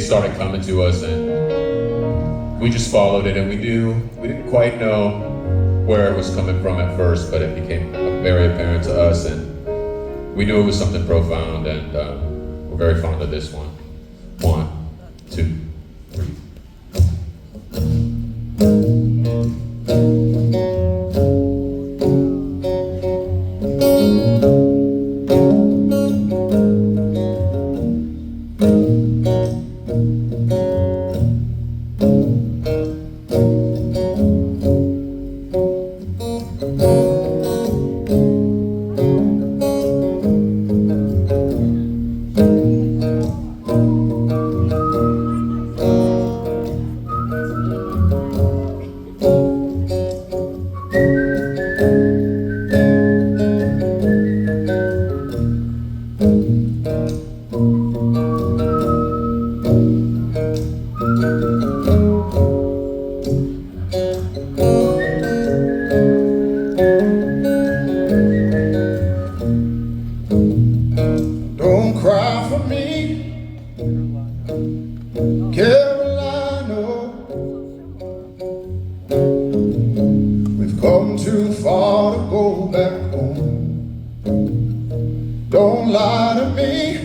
started coming to us, and we just followed it, and we didn't quite know where it was coming from at first, but it became very apparent to us, and we knew it was something profound, and we're very fond of this one. 1, 2, 3. Don't cry for me, Carolina. We've come too far to go back home. Don't lie to me,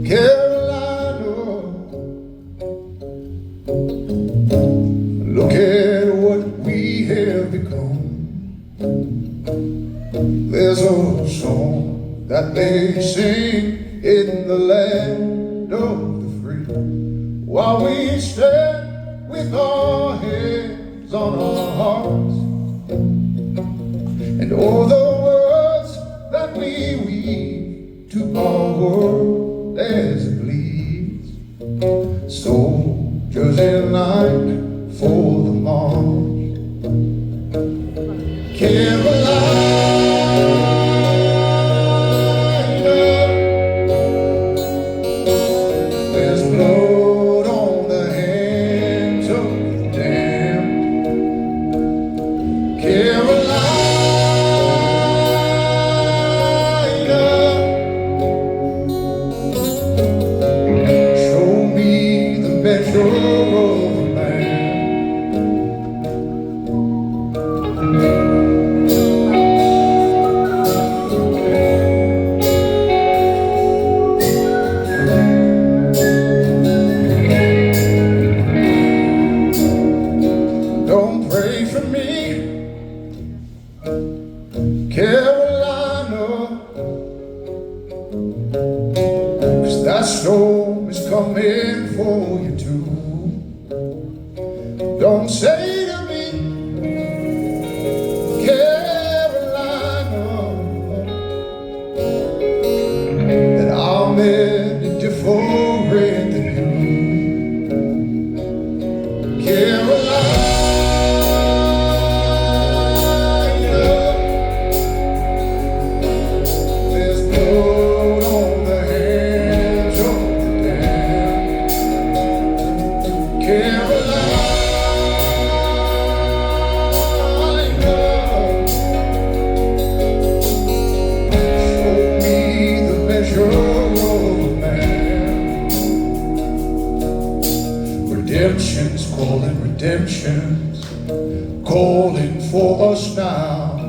Carolina. Look at what we have become. There's a song that they sing in the land of the free, while we stand with our hands on our hearts, and all the words that we weave to our world as it bleeds. Soldiers in line for the march. Carolina, there's blood on the hands of the damned. Carolina, show me the measure of a man. Don't pray for me, Carolina, 'cause that storm is coming for you too. Don't say to me, Carolina, that I'm any different than you. Carolina, there's blood on the hands of the damned. Carolina, show me the measure of a man. Redemption's calling, redemption's calling for us now.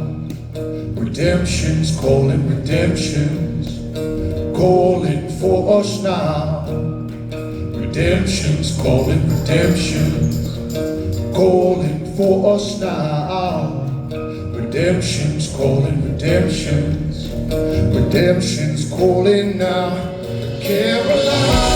Redemption's calling, redemption's calling for us now. Redemption's calling, redemption's calling for us now. Redemption's calling, redemption's calling now. Carolina.